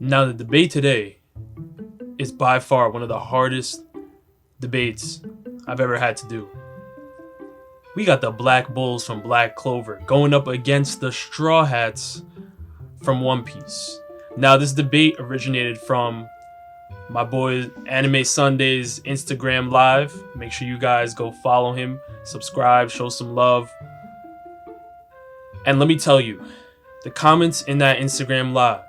Now, the debate today is by far one of the hardest debates I've ever had to do. We got the Black Bulls from Black Clover going up against the Straw Hats from One Piece. Now, this debate originated from my boy Anime Sunday's Instagram Live. Make sure you guys go follow him, subscribe, show some love. And let me tell you, the comments in that Instagram Live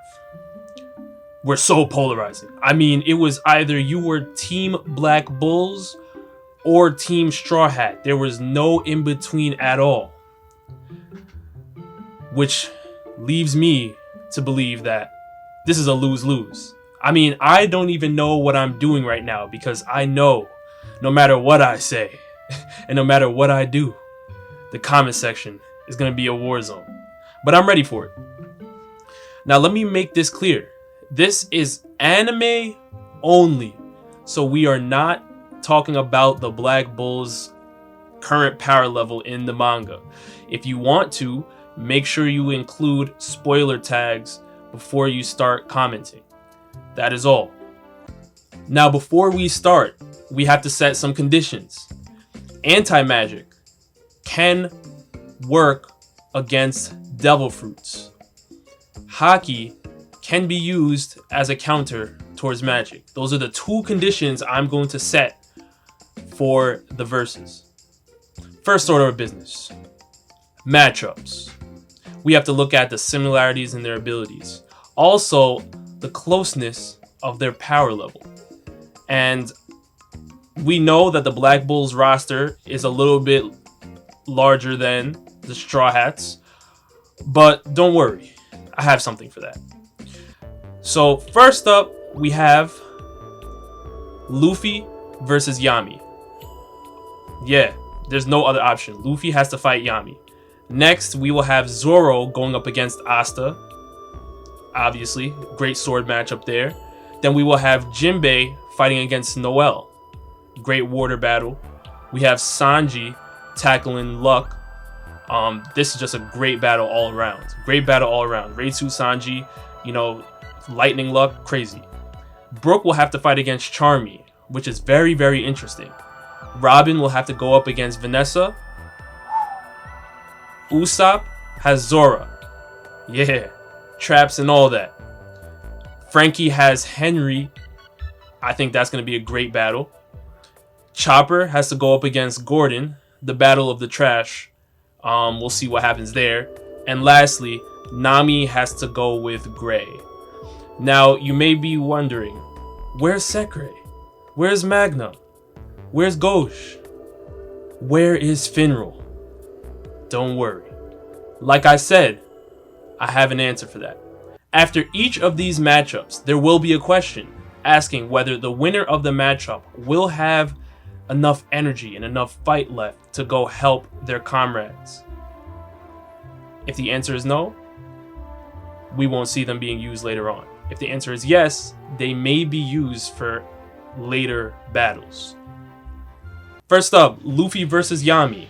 were so polarizing. I mean, it was either you were Team Black Bulls or Team Straw Hat. There was no in between at all. Which leaves me to believe that this is a lose-lose. I mean, I don't even know what I'm doing right now because I know no matter what I say and no matter what I do, the comment section is going to be a war zone. But I'm ready for it. Now, let me make this clear. This is anime only. So we are not talking about the Black Bulls' current power level in the manga. If you want to, make sure you include spoiler tags before you start commenting. That is all. Now, before we start, we have to set some conditions. Anti-magic can work against devil fruits. Haki can be used as a counter towards magic. Those are the two conditions I'm going to set for the verses. First order of business. Matchups. We have to look at the similarities in their abilities. Also, the closeness of their power level. And we know that the Black Bulls roster is a little bit larger than the Straw Hats. But don't worry, I have something for that. So first up, we have Luffy versus Yami. Yeah, there's no other option. Luffy has to fight Yami. Next, we will have Zoro going up against Asta. Obviously, great sword matchup there. Then we will have Jinbei fighting against Noelle. Great water battle. We have Sanji tackling Luck. This is just a great battle all around. Great battle all around. Reitsu Sanji, lightning Luck, crazy. Brook will have to fight against Charmy, which is very, very interesting. Robin will have to go up against Vanessa. Usopp has Zoro. Yeah, traps and all that. Frankie has Henry. I think that's going to be a great battle. Chopper has to go up against Gordon. The battle of the trash. We'll see what happens there. And lastly, Nami has to go with Gray. Now, you may be wondering, where's Secre? Where's Magna? Where's Ghosh? Where is Finro? Don't worry. Like I said, I have an answer for that. After each of these matchups, there will be a question asking whether the winner of the matchup will have enough energy and enough fight left to go help their comrades. If the answer is no, we won't see them being used later on. If the answer is yes, they may be used for later battles. First up, Luffy versus Yami.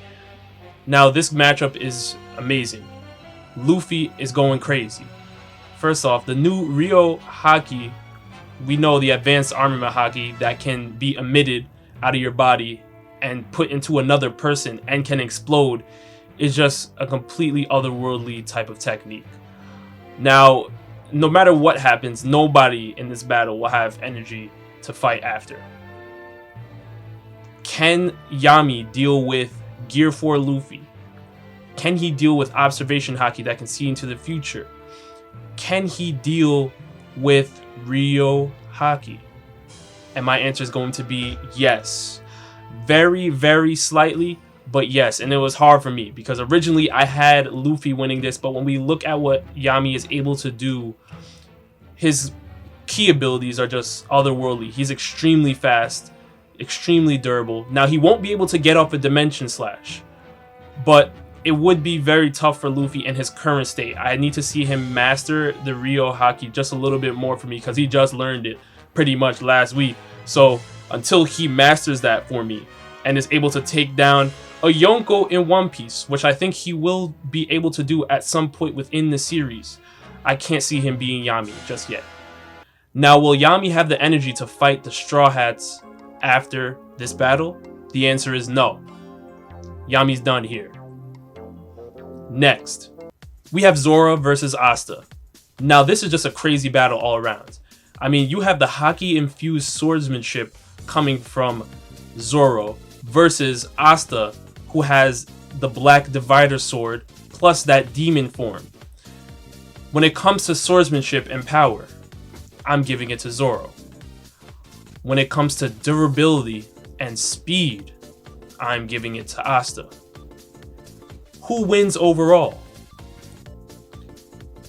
Now, this matchup is amazing. Luffy is going crazy. First off, the new Ryo Haki, we know the advanced armament Haki that can be emitted out of your body and put into another person and can explode, is just a completely otherworldly type of technique. Now, no matter what happens, nobody in this battle will have energy to fight after. Can Yami deal with Gear 4 Luffy? Can he deal with observation Haki that can see into the future? Can he deal with Ryo Haki? And my answer is going to be yes. Very, very slightly, but yes. And it was hard for me because originally I had Luffy winning this, but when we look at what Yami is able to do, his key abilities are just otherworldly. He's extremely fast, extremely durable. Now, he won't be able to get off a Dimension Slash, but it would be very tough for Luffy in his current state. I need to see him master the Ryo Haki just a little bit more for me because he just learned it pretty much last week. So until he masters that for me and is able to take down a Yonko in One Piece, which I think he will be able to do at some point within the series, I can't see him being Yami just yet. Now, will Yami have the energy to fight the Straw Hats after this battle? The answer is no. Yami's done here. Next, we have Zoro versus Asta. Now, this is just a crazy battle all around. I mean, you have the hockey-infused swordsmanship coming from Zoro versus Asta, who has the black divider sword plus that demon form. When it comes to swordsmanship and power, I'm giving it to Zoro. When it comes to durability and speed, I'm giving it to Asta. Who wins overall?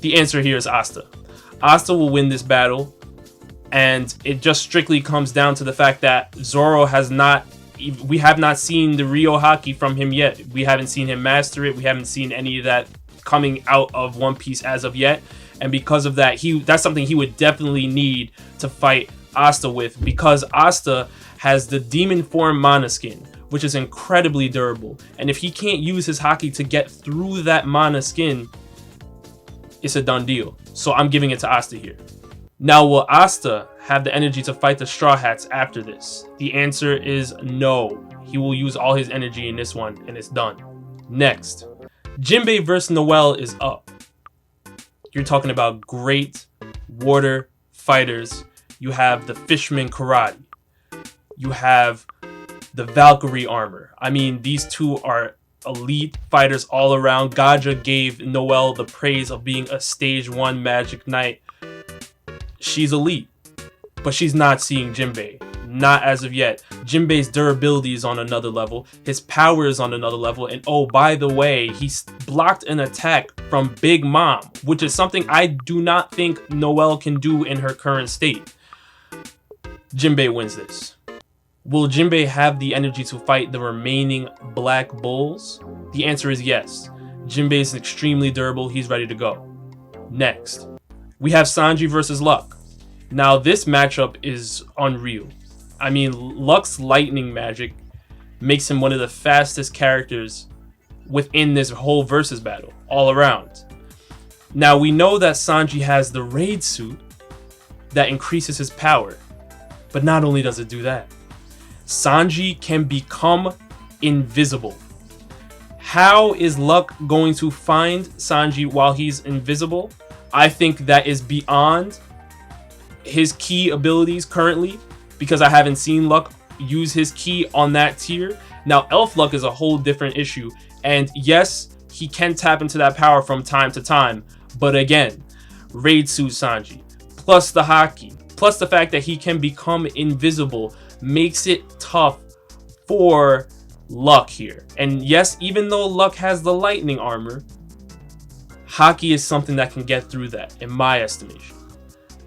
The answer here is Asta. Asta will win this battle, and it just strictly comes down to the fact that Zoro we have not seen the Rio Haki from him yet. We haven't seen him master it. We haven't seen any of that coming out of One Piece as of yet. And because of that, that's something he would definitely need to fight Asta with, because Asta has the demon form mana skin, which is incredibly durable. And if he can't use his Haki to get through that mana skin, it's a done deal. So I'm giving it to Asta here. Now, will Asta have the energy to fight the Straw Hats after this? The answer is no. He will use all his energy in this one, and it's done. Next, Jinbe vs Noelle is up. You're talking about great water fighters. You have the Fishman Karate. You have the Valkyrie armor. I mean, these two are elite fighters all around. Gaja gave Noelle the praise of being a stage 1 Magic Knight. She's elite, but she's not seeing Jinbei. Not as of yet. Jinbei's durability is on another level. His power is on another level. And oh, by the way, he's blocked an attack from Big Mom, which is something I do not think Noelle can do in her current state. Jinbei wins this. Will Jinbei have the energy to fight the remaining Black Bulls? The answer is yes. Jinbei is extremely durable. He's ready to go. Next, we have Sanji versus Luck. Now, this matchup is unreal. I mean, Luck's lightning magic makes him one of the fastest characters within this whole versus battle, all around. Now, we know that Sanji has the raid suit that increases his power. But not only does it do that, Sanji can become invisible. How is Luck going to find Sanji while he's invisible? I think that is beyond his key abilities currently, because I haven't seen Luck use his key on that tier. Now, Elf Luck is a whole different issue. And yes, he can tap into that power from time to time. But again, Raid Suit Sanji, plus the Haki, plus the fact that he can become invisible, makes it tough for Luck here. And yes, even though Luck has the lightning armor, Haki is something that can get through that, in my estimation.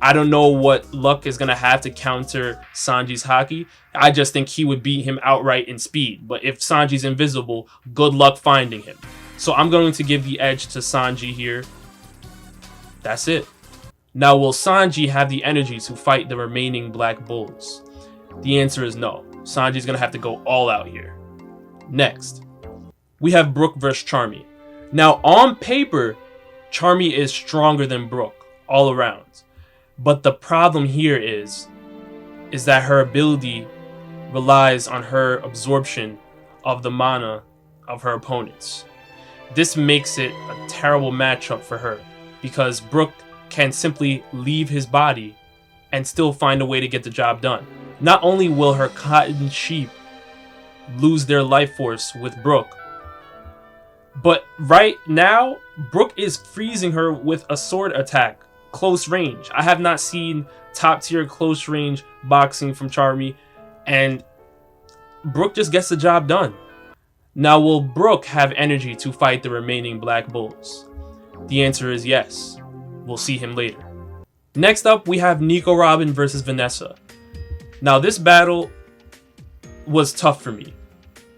I don't know what Luck is going to have to counter Sanji's Haki. I just think he would beat him outright in speed. But if Sanji's invisible, good luck finding him. So I'm going to give the edge to Sanji here. That's it. Now, will Sanji have the energy to fight the remaining Black Bulls? The answer is no. Sanji's going to have to go all out here. Next, we have Brook vs Charmy. Now, on paper, Charmy is stronger than Brook all around. But the problem here is that her ability relies on her absorption of the mana of her opponents. This makes it a terrible matchup for her, because Brook can simply leave his body and still find a way to get the job done. Not only will her cotton sheep lose their life force with Brook, but right now, Brook is freezing her with a sword attack. Close range. I have not seen top tier close range boxing from Charmy, and Brook just gets the job done. Now, will Brook have energy to fight the remaining Black Bulls? The answer is yes. We'll see him later. Next up, we have Nico Robin versus Vanessa. Now, this battle was tough for me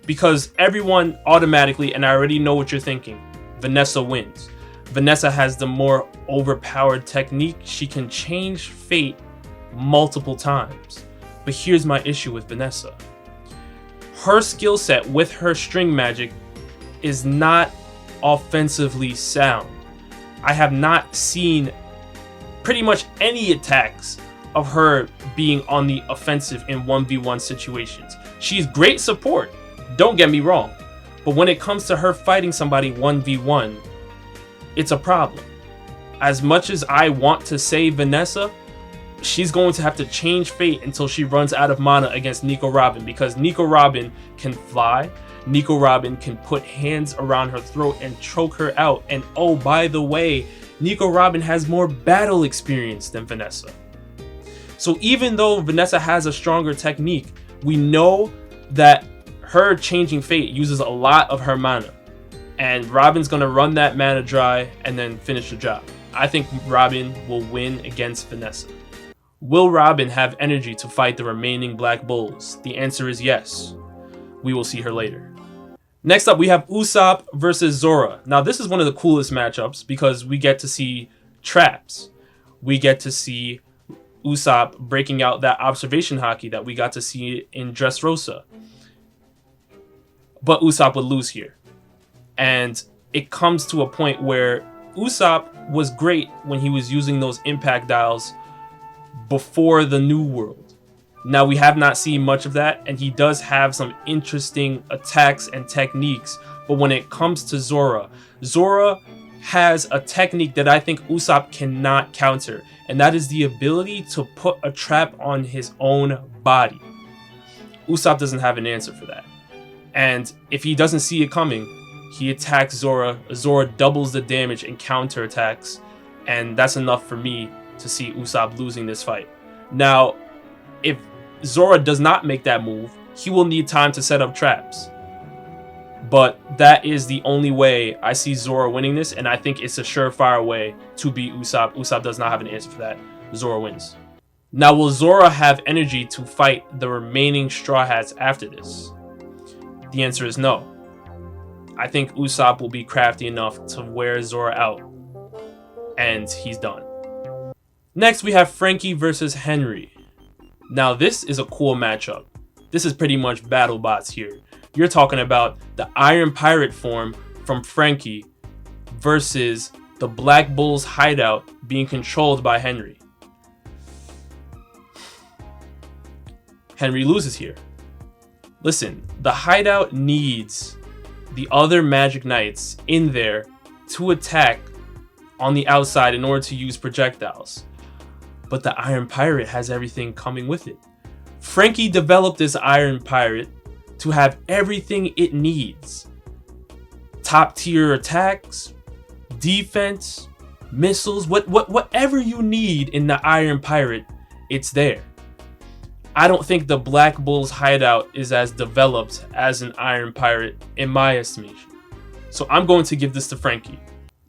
because everyone automatically, and I already know what you're thinking, Vanessa wins. Vanessa has the more overpowered technique. She can change fate multiple times. But here's my issue with Vanessa. Her skill set with her string magic is not offensively sound. I have not seen pretty much any attacks of her being on the offensive in 1v1 situations. She's great support, don't get me wrong, but when it comes to her fighting somebody 1v1, it's a problem. As much as I want to say Vanessa, she's going to have to change fate until she runs out of mana against Nico Robin, because Nico Robin can fly, Nico Robin can put hands around her throat and choke her out, and oh, by the way, Nico Robin has more battle experience than Vanessa. So even though Vanessa has a stronger technique, we know that her changing fate uses a lot of her mana, and Robin's gonna run that mana dry and then finish the job. I think Robin will win against Vanessa. Will Robin have energy to fight the remaining Black Bulls? The answer is yes. We will see her later. Next up, we have Usopp versus Zoro. Now, this is one of the coolest matchups because we get to see traps. We get to see Usopp breaking out that observation haki that we got to see in Dressrosa. But Usopp would lose here. And it comes to a point where Usopp was great when he was using those impact dials before the New World. Now, we have not seen much of that, and he does have some interesting attacks and techniques, but when it comes to Zoro, Zoro has a technique that I think Usopp cannot counter, and that is the ability to put a trap on his own body. Usopp doesn't have an answer for that. And if he doesn't see it coming, he attacks Zoro. Zoro doubles the damage and counterattacks, and that's enough for me to see Usopp losing this fight. Now, if Zoro does not make that move, he will need time to set up traps. But that is the only way I see Zoro winning this, and I think it's a surefire way to beat Usopp. Usopp does not have an answer for that. Zoro wins. Now, will Zoro have energy to fight the remaining Straw Hats after this? The answer is no. I think Usopp will be crafty enough to wear Zoro out, and he's done. Next, we have Frankie versus Henry. Now, this is a cool matchup. This is pretty much battle bots here. You're talking about the Iron Pirate form from Frankie versus the Black Bull's hideout being controlled by Henry. Henry loses here. Listen, the hideout needs the other Magic Knights in there to attack on the outside in order to use projectiles. But the Iron Pirate has everything coming with it. Frankie developed this Iron Pirate to have everything it needs. Top tier attacks, defense, missiles, whatever you need in the Iron Pirate, it's there. I don't think the Black Bull's hideout is as developed as an Iron Pirate in my estimation. So I'm going to give this to Frankie.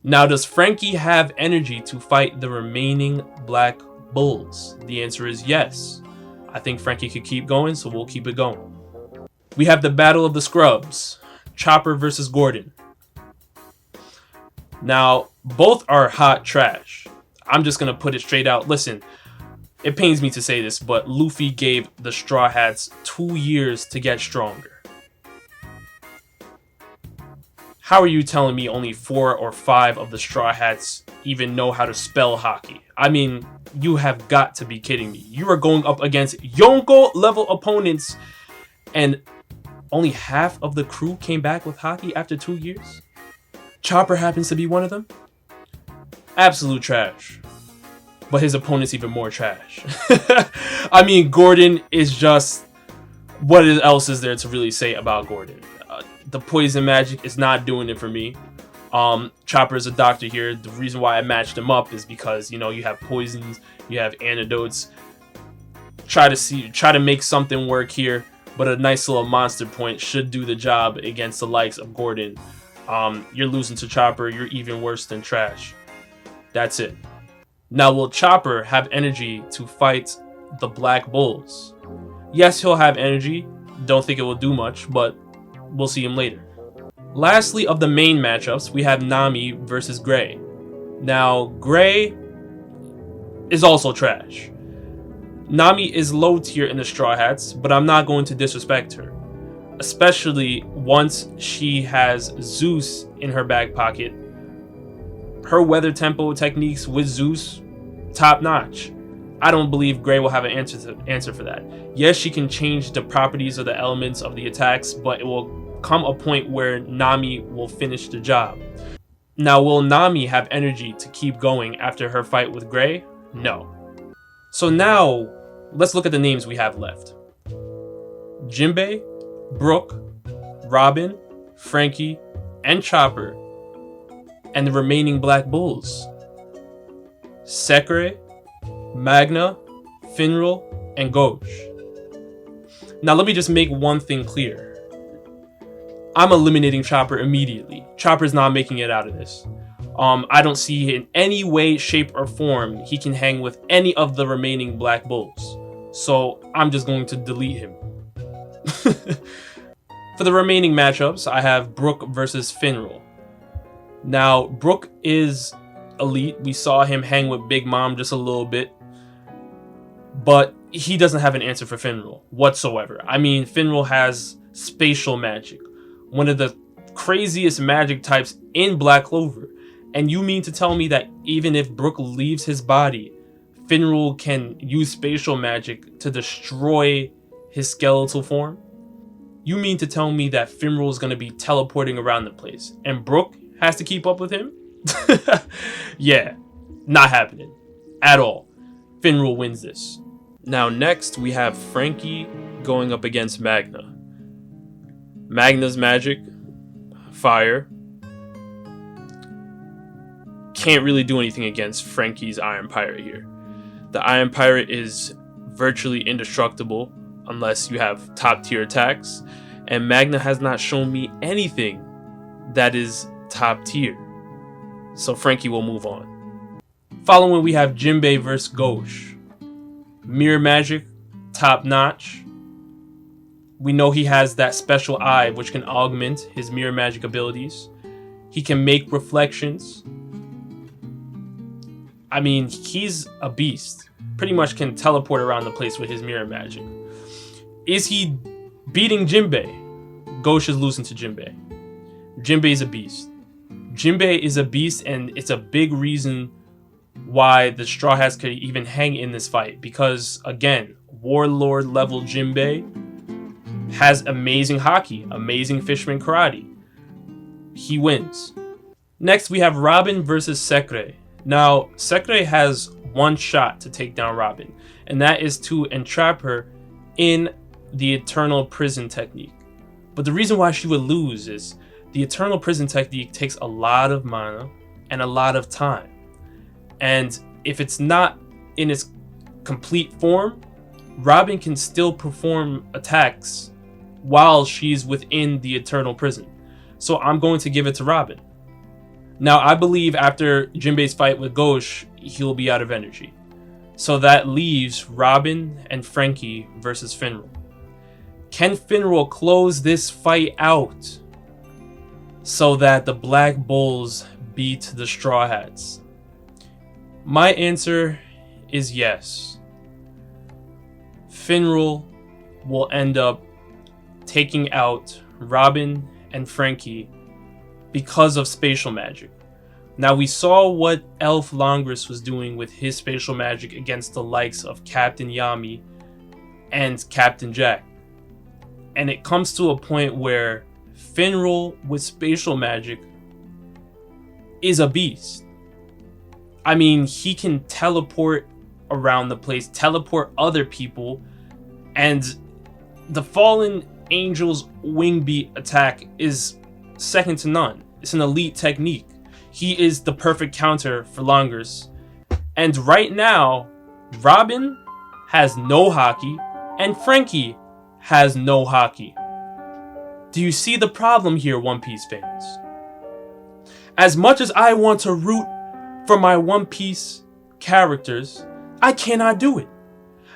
Now, does Frankie have energy to fight the remaining Black Bulls? The answer is yes. I think Frankie could keep going, so we'll keep it going. We have the Battle of the Scrubs, Chopper versus Gordon. Now, both are hot trash. I'm just going to put it straight out. Listen, it pains me to say this, but Luffy gave the Straw Hats 2 years to get stronger. How are you telling me only 4 or 5 of the Straw Hats even know how to spell hockey? I mean, you have got to be kidding me. You are going up against Yonko level opponents, and only half of the crew came back with hockey after 2 years? Chopper happens to be one of them? Absolute trash. But his opponent's even more trash. I mean, Gordon is just... what else is there to really say about Gordon? The poison magic is not doing it for me. Chopper is a doctor here. The reason why I matched him up is because, you know, you have poisons, you have antidotes. Try to make something work here, but a nice little monster point should do the job against the likes of Gordon. You're losing to Chopper. You're even worse than trash. That's it. Now, will Chopper have energy to fight the Black Bulls? Yes, he'll have energy. Don't think it will do much, but we'll see him later. Lastly, of the main matchups, we have Nami versus Gray. Now, Gray is also trash. Nami is low tier in the Straw Hats, but I'm not going to disrespect her. Especially once she has Zeus in her back pocket. Her weather tempo techniques with Zeus, top notch. I don't believe Gray will have an answer for that. Yes, she can change the properties or the elements of the attacks, but it will come a point where Nami will finish the job. Now, will Nami have energy to keep going after her fight with Gray? No. So now, let's look at the names we have left. Jinbei, Brook, Robin, Frankie, and Chopper, and the remaining Black Bulls. Secre, Magna, Finral, and Ghosh. Now let me just make one thing clear. I'm eliminating Chopper immediately. Chopper's not making it out of this. I don't see in any way, shape, or form he can hang with any of the remaining Black Bulls. So I'm just going to delete him. For the remaining matchups, I have Brook versus Finral. Now, Brook is elite. We saw him hang with Big Mom just a little bit. But he doesn't have an answer for Finral whatsoever. I mean, Finral has spatial magic, one of the craziest magic types in Black Clover. And you mean to tell me that even if Brook leaves his body, Finral can use spatial magic to destroy his skeletal form? You mean to tell me that Finral is going to be teleporting around the place and Brook has to keep up with him? Yeah, not happening at all. Finral wins this. Now next we have Frankie going up against Magna. Magna's magic, fire, can't really do anything against Frankie's Iron Pirate here. The Iron Pirate is virtually indestructible unless you have top tier attacks, and Magna has not shown me anything that is top tier. So Frankie will move on. Following we have Jinbei vs Ghosh. Mirror magic, top notch. We know he has that special eye which can augment his mirror magic abilities. He can make reflections. I mean, he's a beast. Pretty much can teleport around the place with his mirror magic. Is he beating Jinbei? Ghosh is losing to Jinbei. Jinbei is a beast. Jinbei is a beast, and it's a big reason why the Straw Hats could even hang in this fight. Because, again, Warlord level Jinbei has amazing hockey, amazing fisherman karate. He wins. Next, we have Robin versus Secre. Now, Secre has one shot to take down Robin, and that is to entrap her in the Eternal Prison technique. But the reason why she would lose is the Eternal Prison technique takes a lot of mana and a lot of time. And if it's not in its complete form, Robin can still perform attacks while she's within the Eternal Prison. So I'm going to give it to Robin. Now, I believe after Jinbei's fight with Ghosh, he'll be out of energy. So that leaves Robin and Frankie versus Finral. Can Finral close this fight out so that the Black Bulls beat the Straw Hats? My answer is yes. Finral will end up taking out Robin and Frankie because of spatial magic. Now, we saw what Elf Longris was doing with his spatial magic against the likes of Captain Yami and Captain Jack. And it comes to a point where Finral with spatial magic is a beast. I mean, he can teleport around the place, teleport other people, and the Fallen Angel's wing beat attack is second to none. It's an elite technique. He is the perfect counter for Longris. And right now, Robin has no hockey, and Frankie has no hockey. Do you see the problem here, One Piece fans? As much as I want to root for my One Piece characters, I cannot do it.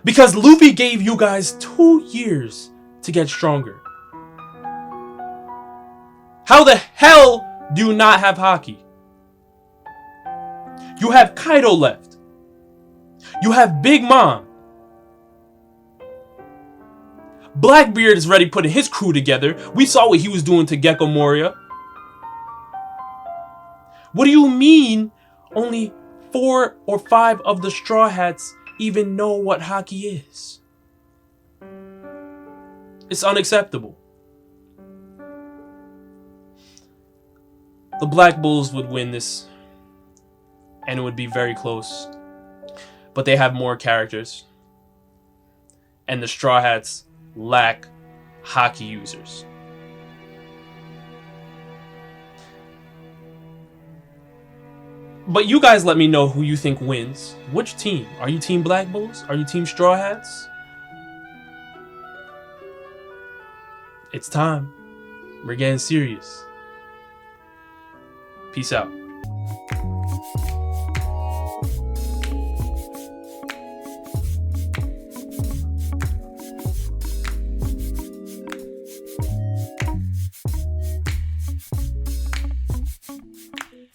Because Luffy gave you guys 2 years to get stronger. How the hell do you not have hockey? You have Kaido left. You have Big Mom. Blackbeard is ready putting his crew together. We saw what he was doing to Gecko Moria. What do you mean only 4 or 5 of the Straw Hats even know what hockey is. It's unacceptable. The Black Bulls would win this, and it would be very close. But they have more characters, and the Straw Hats lack hockey users. But you guys let me know who you think wins. Which team? Are you Team Black Bulls? Are you Team Straw Hats? It's time. We're getting serious. Peace out.